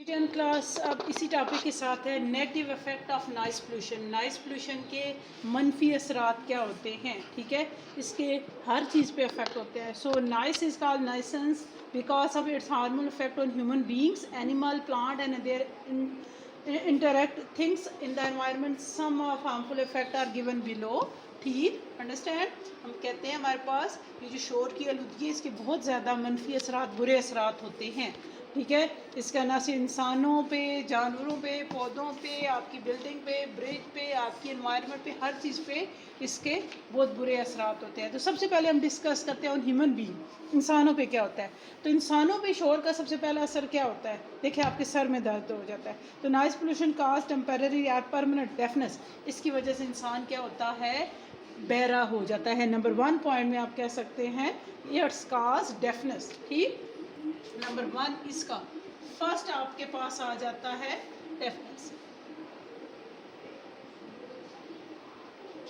Ten class اب اسی topic کے ساتھ ہے negative effect of noise pollution. Noise pollution کے منفی اثرات کیا ہوتے ہیں, ٹھیک ہے, اس کے ہر چیز پہ افیکٹ ہوتے ہیں. So noise is called nuisance because of its harmful effect on human beings, animal, plant and their interact things in the environment. Some of harmful effect are given below. ٹھیک, انڈرسٹینڈ. ہم کہتے ہیں ہمارے پاس یہ جو شور کی آلودگی ہے اس کے بہت زیادہ منفی اثرات, برے اثرات ہوتے ہیں, ٹھیک ہے. اس کا نہ صرف انسانوں پہ, جانوروں پہ, پودوں پہ, آپ کی بلڈنگ پہ, برج پہ, آپ کی انوائرمنٹ پہ, ہر چیز پہ اس کے بہت برے اثرات ہوتے ہیں. تو سب سے پہلے ہم ڈسکس کرتے ہیں ہیومن بینگ, انسانوں پہ کیا ہوتا ہے. تو انسانوں پہ شور کا سب سے پہلا اثر کیا ہوتا ہے, دیکھیں آپ کے سر میں درد ہو جاتا ہے. تو نائز پولوشن کاز ٹیمپرری اور پرماننٹ ڈیفنس, اس کی وجہ سے انسان کیا ہوتا ہے, بہرا ہو جاتا ہے. نمبر 1 پوائنٹ میں آپ کہہ سکتے ہیں اٹس کاز ڈیفنس. ٹھیک, نمبر 1 اس کا فرسٹ آپ کے پاس آ جاتا ہے ڈیفنس.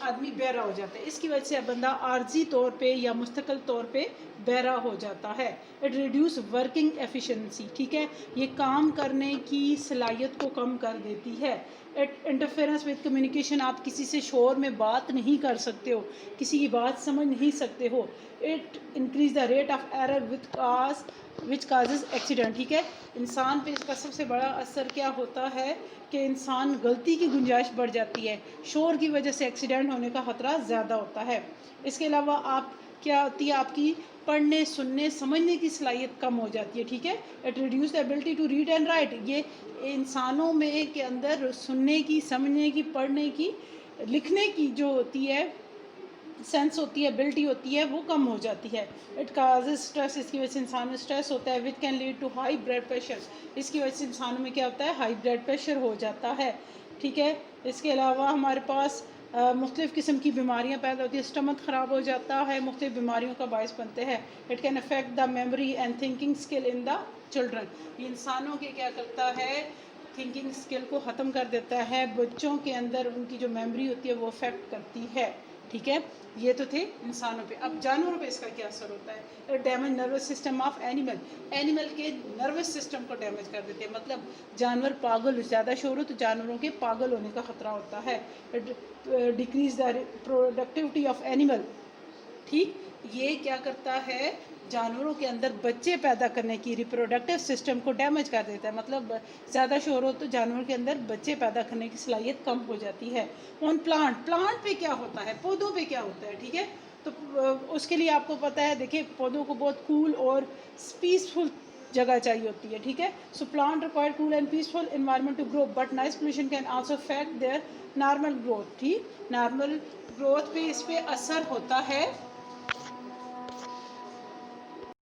آدمی بہرا ہو جاتا ہے, اس کی وجہ سے بندہ عارضی طور پہ یا مستقل طور پہ بہرا ہو جاتا ہے. اٹ ریڈیوس ورکنگ ایفیشنسی, ٹھیک ہے, یہ کام کرنے کی صلاحیت کو کم کر دیتی ہے. اٹ انٹرفیئرنس وتھ کمیونیکیشن, آپ کسی سے شور میں بات نہیں کر سکتے ہو, کسی کی بات سمجھ نہیں سکتے ہو. It increase the rate of error which causes accident, ٹھیک ہے. انسان پہ اس کا سب سے بڑا اثر کیا ہوتا ہے کہ انسان غلطی کی گنجائش بڑھ جاتی ہے, شور کی وجہ سے ایکسیڈنٹ ہونے کا خطرہ زیادہ ہوتا ہے. اس کے علاوہ آپ کیا ہوتی ہے, آپ کی پڑھنے, سننے, سمجھنے کی صلاحیت کم ہو جاتی ہے, ٹھیک ہے. It reduce the ability to read and write, یہ انسانوں میں کے اندر سننے کی, سمجھنے کی, پڑھنے کی, لکھنے کی جو ہوتی ہے سینس ہوتی ہے, ایبلٹی ہوتی ہے, وہ کم ہو جاتی ہے. اٹ کازز اسٹریس, اس کی وجہ سے انسان میں اسٹریس ہوتا ہے, which can lead to high blood pressure, اس کی وجہ سے انسانوں میں کیا ہوتا ہے, ہائی بلڈ پریشر ہو جاتا ہے, ٹھیک ہے. اس کے علاوہ ہمارے پاس مختلف قسم کی بیماریاں پیدا ہوتی ہیں, اسٹمک خراب ہو جاتا ہے, مختلف بیماریوں کا باعث بنتے ہیں. It can affect the memory and thinking skill in the children, یہ انسانوں کے کیا کرتا ہے, تھنکنگ اسکل کو ختم کر دیتا ہے. بچوں کے اندر ان کی جو میموری ہوتی ہے وہ افیکٹ کرتی ہے, ٹھیک ہے. یہ تو تھے انسانوں پہ. اب جانوروں پہ اس کا کیا اثر ہوتا ہے, damage nervous system of animal, animal کے نروس سسٹم کو ڈیمیج کر دیتے ہیں, مطلب جانور پاگل, زیادہ شور ہو تو جانوروں کے پاگل ہونے کا خطرہ ہوتا ہے. Decrease the productivity of animal, ٹھیک, یہ کیا کرتا ہے, جانوروں کے اندر بچے پیدا کرنے کی ریپروڈکٹیو سسٹم کو ڈیمیج کر دیتا ہے, مطلب زیادہ شور ہو تو جانور کے اندر بچے پیدا کرنے کی صلاحیت کم ہو جاتی ہے. آن پلانٹ, پلانٹ پہ کیا ہوتا ہے, پودوں پہ کیا ہوتا ہے, ٹھیک ہے. تو اس کے لیے آپ کو پتہ ہے, دیکھیں پودوں کو بہت کول اور پیسفل جگہ چاہیے ہوتی ہے, ٹھیک ہے. So plant require cool and peaceful environment to grow, but noise pollution can also affect their normal growth, ٹھیک, نارمل گروتھ پہ اس پہ اثر ہوتا ہے.